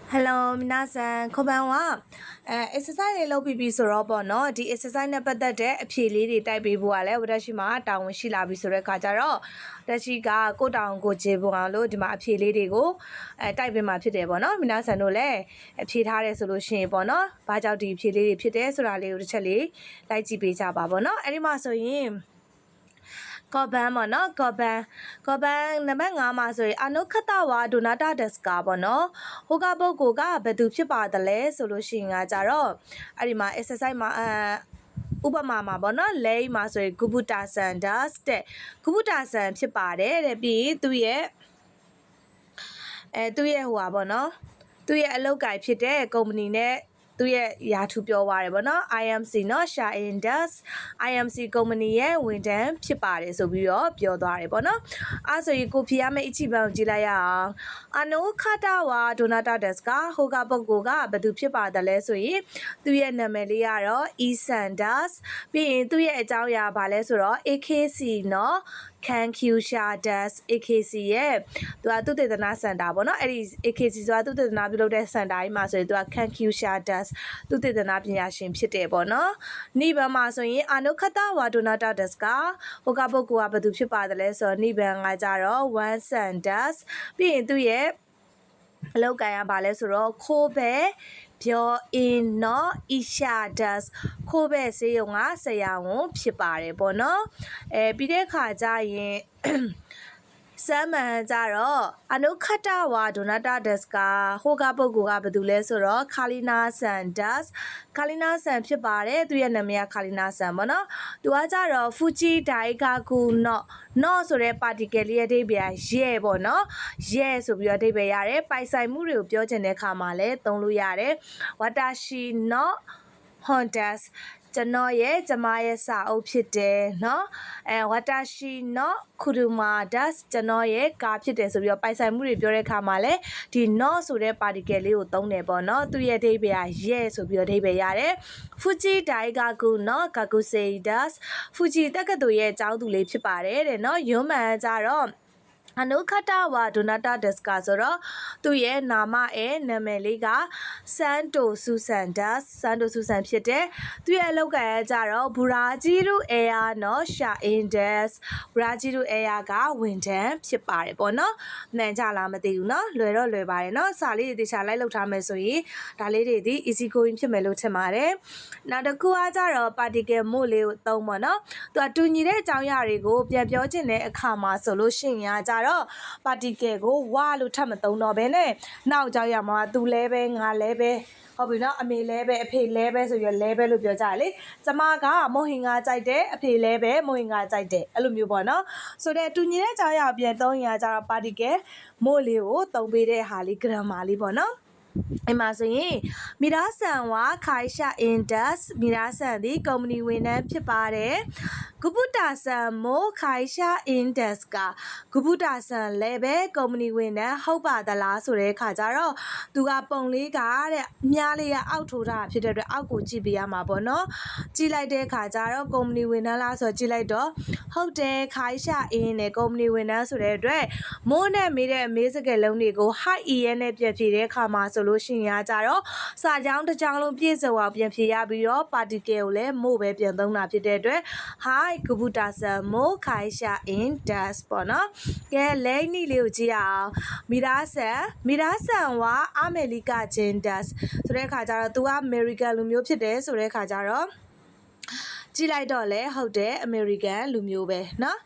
Hello 皆さんこんばんはexercise လေးလုပ်ပြီးပြီဆိုတော့ပေါ့နော်ဒီ exercise နဲ့ပတ်သက်တဲ့အဖြေလေးတွေတိုက်ပေးဖို့ကလည်းဝတ္တရှိမှာတာဝန်ရှိလာပြီဆိုတဲ့ခါကျတော့ဝတ္တရှိကကိုတောင်ကိုခြေပုံအောင်လို့ဒီမှာအဖြေလေးတွေကိုတိုက်ပေးမှာဖြစ်တယ်ပေါ့နော်皆さんတို့လည်းအဖြေထားတယ်ဆိုလို့ရှိရင်ပေါ့နော်ဘာကြောင့်ဒီအဖြေလေးတွေဖြစ်တယ်ဆိုတာလေးကိုတစ်ချက်လေးလိုက်ကြည့်ပေးကြပါပေါ့နော်အဲ့ဒီမှာဆိုရင်ကောဘန်ပေါ့နော်ကောဘန်နံပါတ်5မှာဆိုရင်အနုခတဝါဒိုနာတာဒက်စကာပေါ့နော်ဟိုကပုဂ္ဂိုလ်ကဘယ်သူဖြစ်ပါတယ်လဲဆိုလို့ရှိရင်ကကြတော့အဲ့ဒီမှာ exercise မှာဥပမာမှာပေါ့နော်လဲမှာဆိုရင်ဂုဘုတာဆန်ဒတ်တဲ့ဂုဘုတာဆန်ဖြစ်ပါတယ်တဲ့ပြီးရင်သူ့ရဲ့ဟိုပါပေါ့နော်သူ့ရဲ့အလုပ်ကိုင်ဖြစ်တဲ့ကုမ္ပဏီနဲ့သူရဲ့ရာထူးပြောသွားတယ်ပေါ့နော် IMC เนาะ Share Index IMC ကုမ္ပဏီရဲ့ဝန်ထမ်းဖြစ်ပါတယ်ဆိုပြီးတော့ပြောသွားတယ်ပေါ့နော်အဲဆိုရင်ကိုဖြေရမယ့်အချီပန်ကိုကြည့်လိုက်ရအောင်အနိုခတာဝါဒိုနာတာဒက်စကဟိုကပုဂ္ဂိုလ်ကဘယ်သူဖြစ်ပါတယ်လဲဆိုရင်သူရဲ့နာမည်လေးကတော့ E Sanders ပြီးရင်သူရဲ့အကြောင်းအရာဘာလဲဆိုတော့ AKC เนาะKankyu-sha Das AKC ရဲ့သူကသုတေသနစင်တာပေါ့နော်အဲ့ဒီ AKC ဆိုတာသုတေသနပြုလုပ်တဲ့စင်တာကြီးမှာဆိုရင်သူက Kankyu-sha Das သုတေသနပညာရှင်ဖြစ်တယ်ပေါ့နော်နိဗ္ဗာန်မှာဆိုရင်အနုခတဝါဒိုနာတာဒက်စကဟိုကပုဂ္ဂိုလ်ကဘယ်သူဖြစ်ပါတယ်လဲဆိုတော့နိဗ္ဗာန်ကကြတော့ One Sanders ပြီးရင်သူရဲ့အလောက်ကန်ရပါလဲဆိုတော့ခိုးပဲပြောအင်းနော် Isha Das ခိုးပဲစေယုံကဆရာဝန်ဖြစ်ပါတယ်ပေါ့နော်ပြီးတဲ့ခါကျရင်စမ်းမှန်ကြတော့အနုခတဝါဒိုနာတာဒက်စကဟိုကပုဂ္ဂိုလ်ကဘယ်သူလဲဆိုတော့ခါလီနာဆန်ဒတ်ခါလီနာဆန်ဖြစ်ပါတယ်သူရဲ့နာမည်ကခါလီနာဆန်ပေါ့နော်သူကကြတော့ဖူဂျီဒိုင်ဂါကူနော့ဆိုတဲ့ particle လေးရဲ့အဓိပ္ပာယ်ရဲပေါ့နော်ရဲဆိုပြီးတော့အဓိပ္ပာယ်ရတယ်ပိုင်ဆိုင်မှုတွေကိုပြောချင်တဲ့အခါမှာလည်းသုံးလို့ရတယ်ဝါတာရှိနော့ဟွန်ဒတ်ကျွန်တော်ရဲ့ကျမရဲ့စာအုပ်ဖြစ်တယ်เนาะဝါတာရှိနော့ခူရူမာဒတ်ကျွန်တော်ရဲ့ကားဖြစ်တယ်ဆိုပြီးတော့ပိုင်ဆိုင်မှုတွေပြောတဲ့အခါမှာလည်းဒီ not ဆိုတဲ့ particle လေးကိုသုံးတယ်ပေါ့เนาะသူရဲ့အဓိပ္ပာယ်ရဲ့ဆိုပြီးတော့အဓိပ္ပာယ်ရတယ်ဖူဂျီဒိုင်ဂါကူเนาะဂါကူစေဒတ်ဖူဂျီတက္ကသိုလ်ရဲ့အကြောင်းသူလေးဖြစ်ပါတယ်တဲ့เนาะယွန်းမှန်ကြတော့အနုခတဝါဒိုနာတာဒက်စကာဆိုတော့သူ့ရဲ့နာမနာမည်လေးကဆန်တိုဆူဆန်ဒတ်ဆန်တိုဆူဆန်ဖြစ်တဲ့သူ့ရဲ့အလုပ်ကကြတော့ဘူရာဂျီရူအေယာနော်ရှာအင်ဒက်ဘူရာဂျီရူအေယာကဝန်ထမ်းဖြစ်ပါတယ်ပေါ့နော်မှန်ကြလားမသိဘူးနော်လွယ်တော့လွယ်ပါတယ်နော်စာလေးတွေတခြားလိုက်လုပ်ထားမယ်ဆိုရင်ဒါလေးတွေဒီ easy going ဖြစ်မယ်လို့ထင်ပါတယ်နောက်တစ်ခုကကြတော့ particle mode လေးကိုသုံးပါနော်သူကတူညီတဲ့အကြောင်းအရာတွေကိုပြန်ပြောချင်တဲ့အခါမှာဆိုလို့ရှိရင်ကြတော့ particle ကိုဝါလို့ထပ်မသုံးတော့ဘဲနဲ့နောက်ကြောက်ရမှာသူလဲပဲငါလဲပဲဟုတ်ပြီနော်အမေလဲပဲအဖေလဲပဲဆိုပြီးလဲပဲလို့ပြောကြတယ်လေကျမကမိုဟင်ကကြိုက်တယ်အဖေလဲပဲမိုဟင်ကကြိုက်တယ်အဲ့လိုမျိုးပေါ့နော်ဆိုတော့တူညီတဲ့အကြောင်းအရာပြန်သုံးရကြတော့ particle မို့လေးကိုသုံးပေးတဲ့ဟာလေး grammar လေးပေါ့နော်အမဆိုရင်မီရာဆန်ဝါခိုင်ရှာအင်ဒတ်မီရာဆန်ဒီကုမ္ပဏီဝန်ထမ်းဖြစ်ပါတယ်ဂုဘုတာဆန်မိုခိုင်ရှာအင်ဒတ်ကဂုဘုတာဆန်လည်းပဲကုမ္ပဏီဝန်ထမ်းဟုတ်ပါသလားဆိုတဲ့အခါကျတော့သူကပုံလေးကတဲ့မြားလေးကအောက်ထိုးတာဖြစ်တဲ့အတွက်အောက်ကိုကြည့်ပေးရမှာပေါ့နော်ကြည့်လိုက်တဲ့အခါကျတော့ကုမ္ပဏီဝန်ထမ်းလားဆိုတော့ကြည့်လိုက်တော့ဟုတ်တယ်ခိုင်ရှာအင်းနဲ့ကုမ္ပဏီဝန်ထမ်းဆိုတဲ့အတွက်မိုးနဲ့မေးတဲ့အမေးစကားလုံးတွေကို high en နဲ့ပြန်ဖြေတဲ့အခါမှာဆိုလို့ရှိရင်ကြတော့စာကြောင်းတစ်ကြောင်းလုံးပြည့်စုံအောင်ပြန်ဖြေရပြီးတော့ particle ကိုလည်းမို့ပဲပြန်သုံးတာဖြစ်တဲ့အတွက် hi ဂုဘုတာဆန်မိုခိုင်ရှာအင်ဒတ်ပေါ့နော်ကဲလဲနီလေးကိုကြည့်အောင်မီရာဆန်ဝါအမေရိကဂျင်ဒတ်ဆိုတဲ့အခါကျတော့ तू က American လူမျိုးဖြစ်တယ်ဆိုတဲ့အခါကျတော့ကြည့်လိုက်တော့လေဟုတ်တယ် American လူမျိုးပဲเนาะ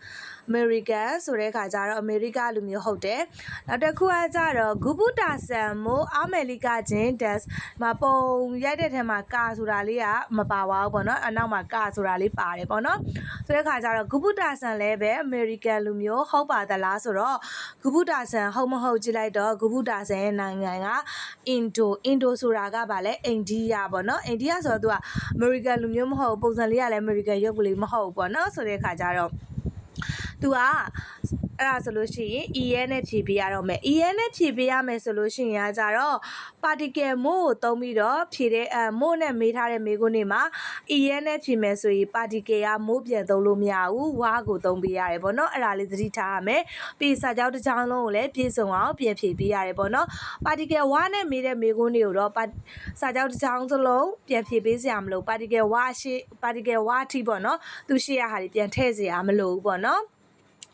American ဆိုတဲ့အခါကျတော့အမေရိကလူမျိုးဟုတ်တယ်နောက်တစ်ခုကကြတော့ဂုဘုတာဆန်မိုအမေရိကဂျင်ဒတ်မပုံရိုက်တဲ့ထဲမှာကာဆိုတာလေးကမပါပါဘူးပေါ့နော်အနောက်မှာကာဆိုတာလေးပါတယ်ပေါ့နော်ဆိုတဲ့အခါကျတော့ဂုဘုတာဆန်လည်းပဲအမေရိကန်လူမျိုးဟုတ်ပါသလားဆိုတော့ဂုဘုတာဆန်ဟုတ်မဟုတ်ကြည့်လိုက်တော့ဂုဘုတာဆန်ရဲ့နိုင်ငံကအင်ဒိုဆိုတာကဗာလဲအိန္ဒိယပေါ့နော်အိန္ဒိယဆိုတော့သူကအမေရိကန်လူမျိုးမဟုတ်ပုံစံလေးကလည်းအမေရိကန်ရုပ်ကလေးမဟုတ်ဘူးပေါ့နော်ဆိုတဲ့အခါကျတော့သူက အဲ့ဒါဆိုလို့ရှိရင် E ရဲနဲ့ဖြည့်ပေးရတော့မယ် E ရဲနဲ့ဖြည့်ပေးရမယ်ဆိုလို့ရှိရင်ကြတော့ particle မို့ကိုသုံးပြီးတော့ဖြည့်တဲ့မို့နဲ့မေးထားတဲ့မေးခွန်းတွေမှာ E ရဲနဲ့ဖြည့်မယ်ဆိုရင် particle ကမို့ပြန်သုံးလို့မရဘူးဝါကိုသုံးပေးရတယ်ပေါ့နော်အဲ့ဒါလေးသတိထားရမယ်ပြီးစာကြောင်းတစ်ကြောင်းလုံးကိုလည်းပြည့်စုံအောင်ပြန်ဖြည့်ပေးရတယ်ပေါ့နော် particle ဝါနဲ့မေးတဲ့မေးခွန်းတွေကိုတော့စာကြောင်းတစ်ကြောင်းစလုံးပြန်ဖြည့်ပေးစရာမလို particle ဝါရှိ particle ဝါအထိပေါ့နော်သူရှိရဟာတွေပြန်ထည့်စရာမလိုဘူးပေါ့နော်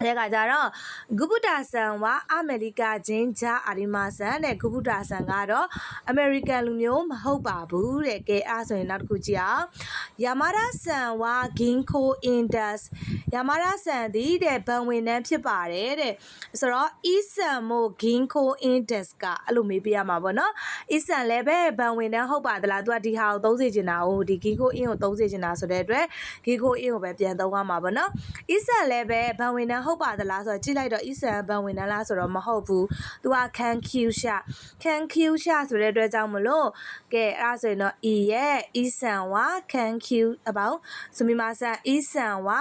အဲ့ကကြတော့ဂုဗုဒ္ဓဆန်ဝါအမေရိကချင်းဂျာအာရီမာဆန်တဲ့ဂုဗုဒ္ဓဆန်ကတော့အမေရိကန်လူမျိုးမဟုတ်ပါဘူးတဲ့ကဲအဲ့ဆိုရင်နောက်တစ်ခုကြည့်အောင်ယာမာရာဆန်ဝါဂင်ခိုအင်ဒတ်ယာမာရာဆန်သည်တဲ့ဘန်ဝင်နှန်းဖြစ်ပါတယ်တဲ့ဆိုတော့အီဆန်မိုဂင်ခိုအင်ဒတ်ကအဲ့လိုမေးပြရမှာပေါ့နော်အီဆန်လည်းပဲဘန်ဝင်နှန်းဟုတ်ပါသလားသူကဒီဟာကိုသုံးစေချင်တာကိုဒီဂင်ခိုအင်ကိုသုံးစေချင်တာဆိုတဲ့အတွက်ဂင်ခိုအင်ကိုပဲပြန်သုံးရမှာပေါ့နော်အီဆန်လည်းပဲဘန်ဝင်နှန်းဟုတ်ပါသလားဆိုတော့ကြည့်လိုက်တော့ Eason ဘန်ဝင်နှန်းလားဆိုတော့မဟုတ်ဘူး။ तू က can Q ရှာဆိုတဲ့အတွက်ကြောင့်မလို့ကဲအဲ့ဒါဆိုရင်တော့ E ရဲ့ Eason ဝါ can Q အပေါင်းဆိုမိမာဆန် Eason ဝါ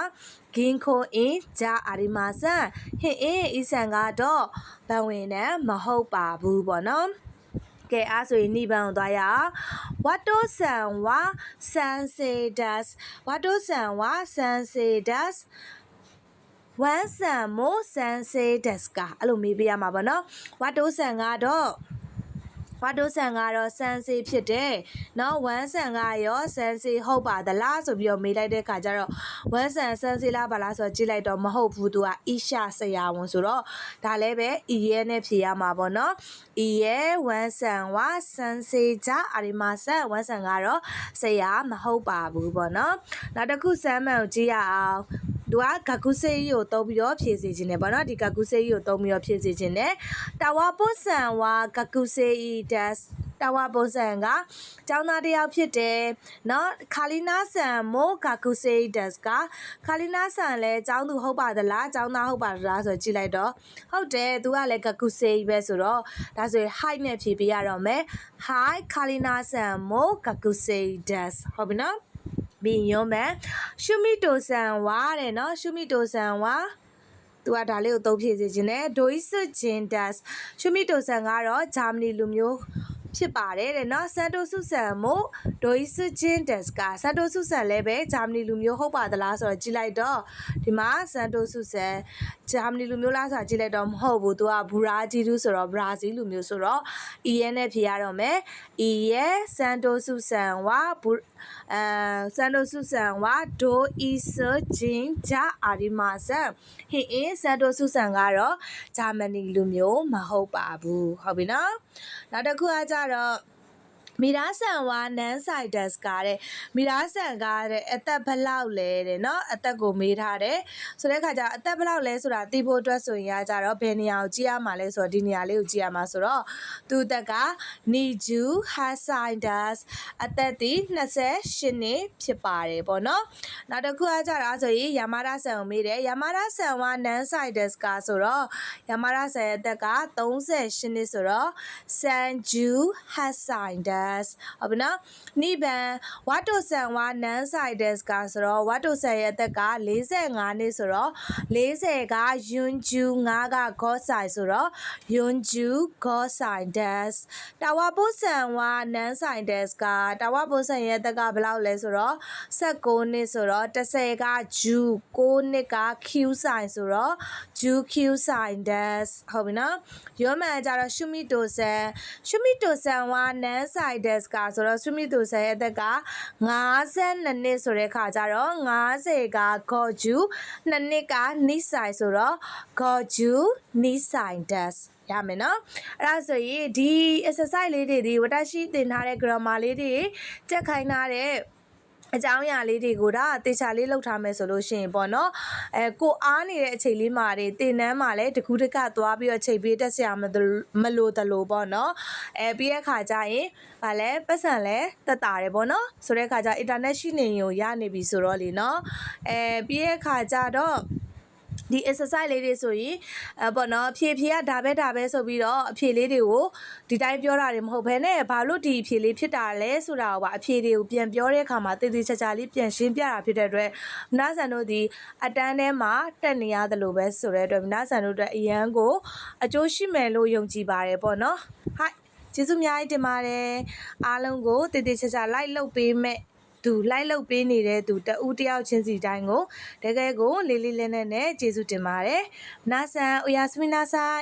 ဂင်ခိုအင်ဂျာအာရီမာဆန်ဟင်အင်း Eason ကတော့ဘန်ဝင်နှန်းမဟုတ်ပါဘူးပေါ့နော်။ကဲအားဆိုရင်နိဗ္ဗာန်ကိုသွားရအောင်ဝတ်တိုဆန်ဝါဆန်စေဒတ်ဝတ်တိုဆန်ဝါဆန်စေဒတ်ဝမ်ဆန်မိုဆန်စေဒတ်ကအဲ့လိုမေးပြရမှာပေါ့နော်ဝတ်တိုဆန်ကတော့ဆန်စေဖြစ်တယ်เนาะဝမ်ဆန်ကရောဆန်စေဟုတ်ပါသလားဆိုပြီးတော့မေးလိုက်တဲ့ခါကျတော့ဝမ်ဆန်ဆန်စေလားပါလားဆိုတော့ကြည့်လိုက်တော့မဟုတ်ဘူးသူကအီရှာဆရာဝန်ဆိုတော့ဒါလည်းပဲအီရဲနဲ့ဖြေရမှာပေါ့နော်အီရဲဝမ်ဆန်ဝါဆန်စေကြအာရီမာဆန်ဝမ်ဆန်ကတော့ဆရာမဟုတ်ပါဘူးပေါ့နော်နောက်တစ်ခုစမ်းမှန်ကိုကြည့်ရအောင်သူကဂကုစေးကိုတုံးပြီးတော့ဖြည့်စေခြင်းနဲ့ပေါ့နော်ဒီဂကုစေးကိုတုံးပြီးတော့ဖြည့်စေခြင်းနဲ့တာဝါပုဆန်ဝါဂကုစေးဒတ်တာဝါပုဆန်ကကျောင်းသားတစ်ယောက်ဖြစ်တယ်เนาะခါလီနာဆန်မိုဂကုစေးဒတ်ကခါလီနာဆန်လည်းကျောင်းသူဟုတ်ပါသလားကျောင်းသားဟုတ်ပါသလားဆိုကြည့်လိုက်တော့ဟုတ်တယ်သူကလည်းဂကုစေးပဲဆိုတော့ဒါဆိုရင် hi နဲ့ဖြည့်ပေးရတော့မယ် hi ခါလီနာဆန်မိုဂကုစေးဒတ်ဟုတ်ပြီနော်ပြီးရုံးမယ်ရှုမီတိုဆန်ဝါတဲ့နော်ရှုမီတိုဆန်ဝါသူကဒါလေးကိုသုံးဖြည့်စေခြင်းနဲ့ဒိုအီဆွဂျင်ဒတ်ရှုမီတိုဆန်ကတော့ဂျာမနီလူမျိုးဖြစ်ပါတယ်တဲ့နော်ဆန်တိုဆုဆန်မို့ဒိုအီဆွဂျင်ဒတ်ကဆန်တိုဆုဆန်လည်းပဲဂျာမနီလူမျိုးဟုတ်ပါသလားဆိုတော့ကြည့်လိုက်တော့ဒီမှာဆန်တိုဆုဆန်ဂျာမနီလူမျိုးလားဆိုတာကြည့်လိုက်တော့မဟုတ်ဘူးသူကဘူရာဂျီလူဆိုတော့ဘရာဇီးလူမျိုးဆိုတော့ E ရဲနဲ့ဖြေရတော့မယ် E ရဲဆန်တိုဆုဆန်ဝါဆန်တိုဆုဆန်ဝါဒိုအီဆွဂျင်ဂျာအာရီမာဆန်ဟင်အင်းဆန်တိုဆုဆန်ကတော့ဂျာမနီလူမျိုးမဟုတ်ပါဘူးဟုတ်ပြီနော်နောက်တစ်ခုကကြတော့မီရာဆန်ဝါနန်းဆိုင်ဒတ်ကတဲ့မီရာဆန်ကတဲ့အသက်ဘလောက်လဲတဲ့เนาะအသက်ကိုမေးထားတယ်ဆိုတဲ့ခါကျအသက်ဘလောက်လဲဆိုတာသိဖို့အတွက်ဆိုရင်ကြတော့ဘယ်နေရာကိုကြည့်ရမှာလဲဆိုတော့ဒီနေရာလေးကိုကြည့်ရမှာဆိုတော့သူအသက်ကနီဂျူဟာဆိုင်ဒတ်အသက်ဒီ28နှစ်ဖြစ်ပါတယ်ပေါ့เนาะနောက်တစ်ခုကကြတော့ဆိုရင်ယာမာရာဆန်ကိုမေးတယ်ယာမာရာဆန်ဝါနန်းဆိုင်ဒတ်ကဆိုတော့ယာမာရာဆန်ရဲ့အသက်က38နှစ်ဆိုတော့ဆန်ဂျူဟာဆိုင်ဒတ်ဟုတ်ပြီနော်နိဗ္ဗာန်ဝတ်တိုဆန်ဝါနန်းဆိုင်ဒတ်ကဆိုတော့ဝတ်တိုဆန်ရဲ့အသက်က45နှစ်ဆိုတော့40ကယွန်ဂျူ5ကဂေါဆိုင်ဆိုတော့ယွန်ဂျူဂေါဆိုင်ဒတ်တာဝါပုဆန်ဝါနန်းဆိုင်ဒတ်ကတာဝါပုဆန်ရဲ့အသက်ကဘယ်လောက်လဲဆိုတော့16နှစ်ဆိုတော့10ကဂျူ9နှစ်က Q ဆိုင်ဆိုတော့ဂျူ Q ဆိုင်ဒတ်ဟုတ်ပြီနော်ရောမှန်ကြတော့ရှုမီတိုဆန်ဝါနန်းဆိုင်ဒတ်ကဆိုတော့ရှုမီတိုဆန်ရဲ့အသက်က52နှစ်ဆိုတဲ့ခါကျတော့50ကဂေါဂျူ2နှစ်ကနိဆိုင်ဆိုတော့ဂေါဂျူနိဆိုင်ဒတ်ရမယ်နော်အဲ့ဒါဆိုရင်ဒီ exercise လေးတွေဒီဝတ္တရှိသင်ထားတဲ့ grammar လေးတွေတက်ခိုင်းထားတဲ့အကြောင်းအရာလေးတွေကိုဒါတေချာလေးလောက်ထားမယ်ဆိုလို့ရှိရင်ပေါ့နော်ကိုအားနေတဲ့အချိန်လေးမှာတွေတင်နန်းမှာလည်းတကူးတကသွားပြီးတော့ချိန်ပေးတက်ဆရာမလို့တလို့ပေါ့နော်ပြီးတဲ့ခါကျရင်ဗာလဲပတ်စံလဲတက်တာတယ်ပေါ့နော်ဆိုတဲ့ခါကျ internet ရှိနေရင်ရနေပြီဆိုတော့လေနော်ပြီးတဲ့ခါကျတော့ ဒီ exercise လေးတွေဆိုရင်ပေါ့နော်အဖြေကဒါပဲဆိုပြီးတော့အဖြေလေးတွေကိုဒီတိုင်းပြောတာတွေမဟုတ်ဘဲနဲ့ဘာလို့ဒီအဖြေလေးဖြစ်တာလဲဆိုတာကိုပါအဖြေတွေကိုပြန်ပြောတဲ့အခါမှာတည်တည်ချာချာလေးပြန်ရှင်းပြတာဖြစ်တဲ့အတွက်မနာဆန်တို့ဒီအတန်းထဲမှာတက်နေရတယ်လို့ပဲဆိုတဲ့အတွက်မနာဆန်တို့အတွက်အရန်ကိုအကျိုးရှိမယ်လို့ယုံကြည်ပါတယ်ပေါ့နော်ဟိုက်ကျေးဇူးအများကြီးတင်ပါတယ်အားလုံးကိုတည်တည်ချာချာလိုက်လုပ်ပေးမဲ့သူလိုက်လုပ်ပေးနေတဲ့သူတဦးတယောက်ချင်းစီတိုင်းကိုတကယ်ကိုလေးလေးနက်နက်နဲ့ကျေးဇူးတင်ပါတယ်။နာဆန်အိုယာစမီနာဆိုင်